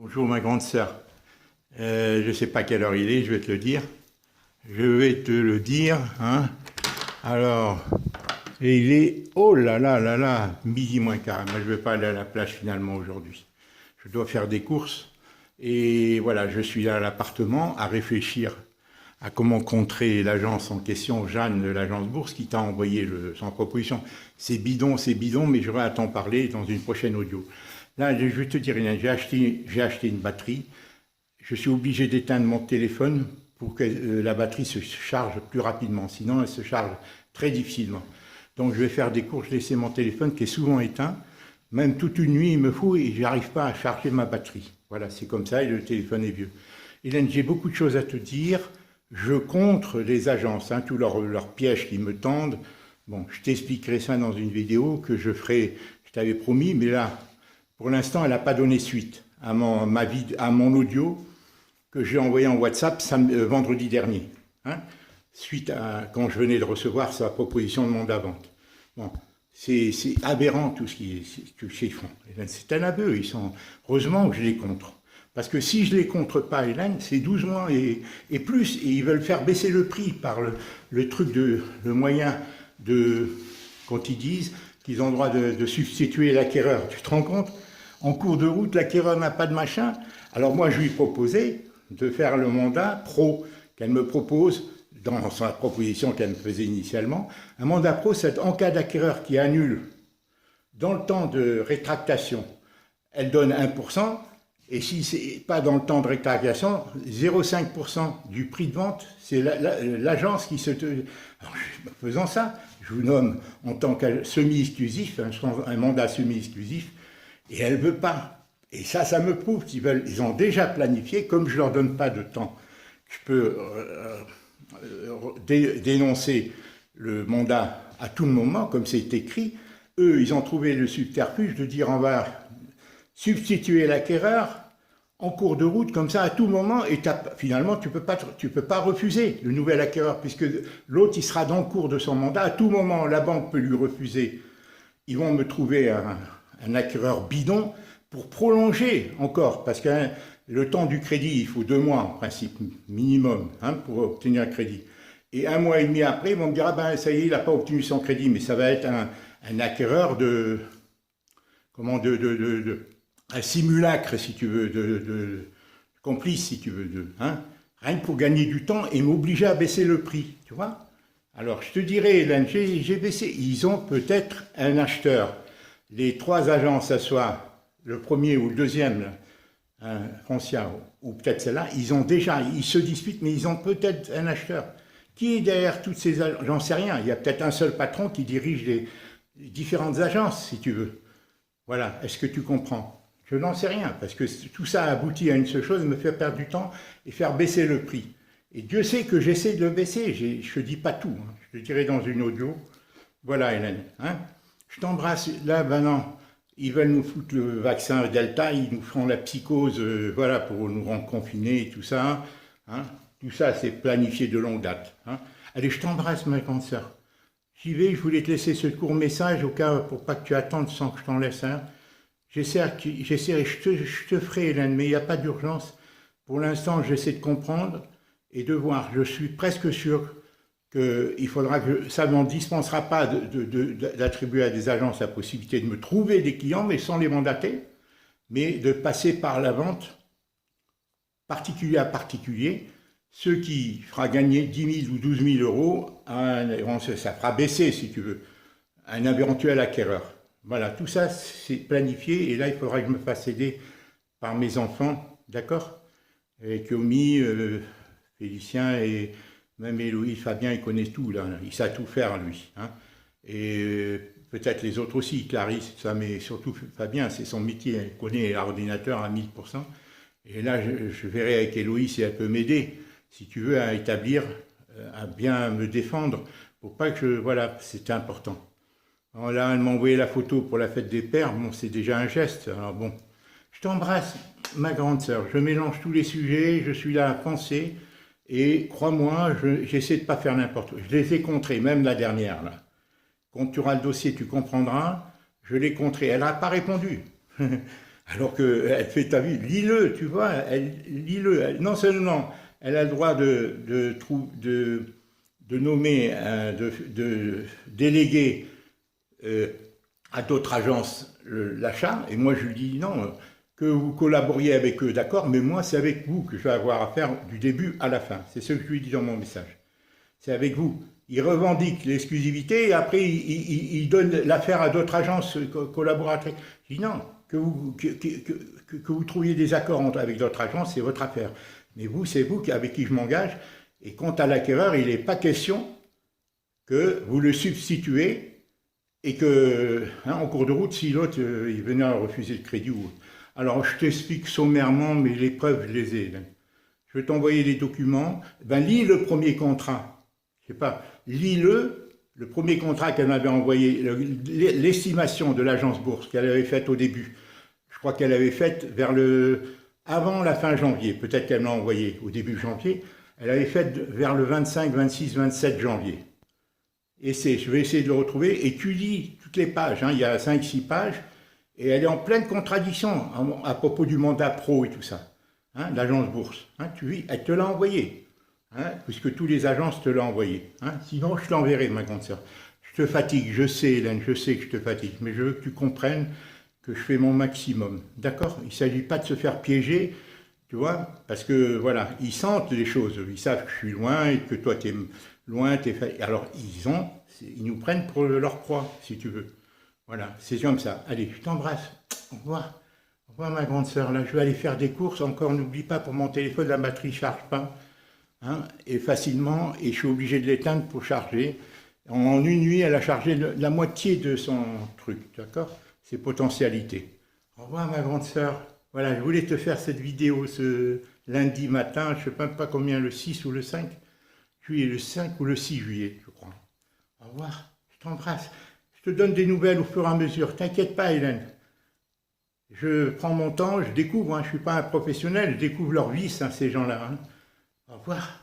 Bonjour ma grande sœur. Je ne sais pas quelle heure il est, je vais te le dire. Je vais te le dire, hein. Alors, et il est, oh là là là là, midi moins quart. Moi je ne vais pas aller à la plage finalement aujourd'hui. Je dois faire des courses. Et voilà, je suis là à l'appartement à réfléchir à comment contrer l'agence en question, Jeanne de l'agence Bourse, qui t'a envoyé son proposition. C'est bidon, mais j'aurai à t'en parler dans une prochaine audio. Là, je vais te dire, j'ai acheté une batterie. Je suis obligé d'éteindre mon téléphone pour que la batterie se charge plus rapidement. Sinon, elle se charge très difficilement. Donc, je vais faire des courses, laisser mon téléphone qui est souvent éteint. Même toute une nuit, il me faut et j'arrive pas à charger ma batterie. Voilà, c'est comme ça et le téléphone est vieux. Hélène, j'ai beaucoup de choses à te dire. Je contre les agences, hein, tous leurs pièges qui me tendent. Bon, je t'expliquerai ça dans une vidéo que je ferai, je t'avais promis, mais là, pour l'instant, elle n'a pas donné suite à mon audio que j'ai envoyé en WhatsApp vendredi dernier, hein, suite à quand je venais de recevoir sa proposition de mandat-vente. Bon, c'est aberrant tout ce qu'ils font. C'est un aveu, heureusement que je les contre. Parce que si je ne les contre pas, Hélène, c'est 12 mois et plus, et ils veulent faire baisser le prix par le moyen de, quand ils disent qu'ils ont le droit de substituer l'acquéreur. Tu te rends compte? En cours de route, l'acquéreur n'a pas de machin. Alors moi, je lui ai proposé de faire le mandat pro qu'elle me propose dans sa proposition qu'elle me faisait initialement. Un mandat pro, c'est en cas d'acquéreur qui annule dans le temps de rétractation, elle donne 1%. Et si ce n'est pas dans le temps de rétractation, 0,5% du prix de vente, c'est l'agence qui se... Alors, faisant ça, je vous nomme en tant que semi-exclusif, un mandat semi-exclusif, et elle ne veut pas. Et ça me prouve ils ont déjà planifié, comme je ne leur donne pas de temps. Je peux dénoncer le mandat à tout moment, comme c'est écrit. Eux, ils ont trouvé le subterfuge de dire on va substituer l'acquéreur en cours de route, comme ça, à tout moment, et finalement, tu peux pas refuser le nouvel acquéreur, puisque l'autre, il sera dans le cours de son mandat. À tout moment, la banque peut lui refuser. Ils vont me trouver un acquéreur bidon pour prolonger encore, parce que le temps du crédit, il faut 2 mois, en principe, minimum, hein, pour obtenir un crédit. Et 1 mois et demi après, ils vont me dire, ah ben, ça y est, il n'a pas obtenu son crédit, mais ça va être un acquéreur un simulacre, si tu veux, de complice, si tu veux, hein, rien que pour gagner du temps et m'obliger à baisser le prix, tu vois. Alors, je te dirais, Hélène, j'ai baissé. Ils ont peut-être un acheteur. Les 3 agences, ça soit le premier ou le deuxième, hein, Foncia, ou peut-être celle-là, ils se disputent, mais ils ont peut-être un acheteur. Qui est derrière toutes ces agences? J'en sais rien. Il y a peut-être un seul patron qui dirige les différentes agences, si tu veux. Voilà, est-ce que tu comprends? Je n'en sais rien, parce que tout ça aboutit à une seule chose, me faire perdre du temps et faire baisser le prix. Et Dieu sait que j'essaie de le baisser, je ne te dis pas tout, hein. Je te dirai dans une audio. Voilà, Hélène, hein. Je t'embrasse. Là, maintenant, ils veulent nous foutre le vaccin Delta, ils nous feront la psychose, voilà, pour nous rendre confinés et tout ça, hein. Tout ça, c'est planifié de longue date, hein. Allez, je t'embrasse, ma grande sœur. J'y vais, je voulais te laisser ce court message, au cas pour pas que tu attendes sans que je t'en laisse un. J'essaierai, je te ferai, Hélène, mais il n'y a pas d'urgence. Pour l'instant, j'essaie de comprendre et de voir. Je suis presque sûr qu'il faudra que ça ne m'en dispensera pas d'attribuer à des agences la possibilité de me trouver des clients, mais sans les mandater, mais de passer par la vente particulier à particulier, ce qui fera gagner 10 000 ou 12 000 euros, ça fera baisser, si tu veux, un éventuel acquéreur. Voilà, tout ça, c'est planifié, et là, il faudra que je me fasse aider par mes enfants, d'accord? Et Yomi, Félicien, et même Héloïse, Fabien, ils connaissent tout, là, il sait tout faire, lui, hein? Et peut-être les autres aussi, Clarisse, ça, mais surtout Fabien, c'est son métier, il connaît l'ordinateur à 1000%. Et là, je verrai avec Héloïse si elle peut m'aider, si tu veux, à établir, à bien me défendre, pour pas que voilà, c'est important. Alors là, elle m'a envoyé la photo pour la fête des pères, bon, c'est déjà un geste, alors bon. Je t'embrasse, ma grande sœur, je mélange tous les sujets, je suis là à penser, et crois-moi, j'essaie de ne pas faire n'importe quoi. Je les ai contrés, même la dernière, là. Quand tu auras le dossier, tu comprendras, je l'ai contré, elle n'a pas répondu. Alors qu'elle fait ta vie, lis-le, tu vois, lis-le. Non seulement elle a le droit de nommer, de déléguer à d'autres agences l'achat, et moi je lui dis non, que vous collaboriez avec eux, d'accord, mais moi c'est avec vous que je vais avoir à faire du début à la fin. C'est ce que je lui dis dans mon message. C'est avec vous. Il revendique l'exclusivité et après il donne l'affaire à d'autres agences collaboratrices. Je dis non, que vous trouviez des accords avec d'autres agences, c'est votre affaire. Mais vous, c'est vous avec qui je m'engage. Et quant à l'acquéreur, il n'est pas question que vous le substituez et que, en cours de route, si l'autre il venait à refuser le crédit. Alors, je t'explique sommairement, mais les preuves, je les ai. Là. Je vais t'envoyer les documents. Ben, lis le premier contrat. Je sais pas, lis-le. Le premier contrat qu'elle m'avait envoyé, l'estimation de l'agence bourse qu'elle avait faite au début. Je crois qu'elle avait faite avant la fin janvier. Peut-être qu'elle m'a envoyé au début janvier. Elle avait faite vers le 25, 26, 27 janvier. Et je vais essayer de le retrouver. Et tu lis toutes les pages. Hein, il y a 5-6 pages. Et elle est en pleine contradiction à propos du mandat pro et tout ça. Hein, l'agence bourse. Hein, elle te l'a envoyé. Hein, puisque tous les agences te l'ont envoyé. Hein, sinon, je t'enverrai, ma grande sœur. Je te fatigue, je sais, Hélène, je sais que je te fatigue. Mais je veux que tu comprennes que je fais mon maximum. D'accord? Il ne s'agit pas de se faire piéger. Tu vois, parce que voilà, ils sentent les choses, ils savent que je suis loin et que toi tu es loin, alors ils nous prennent pour leur proie, si tu veux. Voilà, c'est comme ça. Allez, je t'embrasse. Au revoir. Au revoir ma grande sœur. Là, je vais aller faire des courses. Encore, n'oublie pas pour mon téléphone, la batterie ne charge pas. Hein, et facilement, et je suis obligé de l'éteindre pour charger. En une nuit, elle a chargé la moitié de son truc, d'accord? Ses potentialités. Au revoir ma grande sœur. Voilà, je voulais te faire cette vidéo ce lundi matin, je ne sais même pas combien, le 6 ou le 5 juillet, le 5 ou le 6 juillet, je crois. Au revoir, je t'embrasse. Je te donne des nouvelles au fur et à mesure. T'inquiète pas, Hélène. Je prends mon temps, je découvre, hein, je ne suis pas un professionnel, je découvre leur vice, hein, ces gens-là. Hein. Au revoir.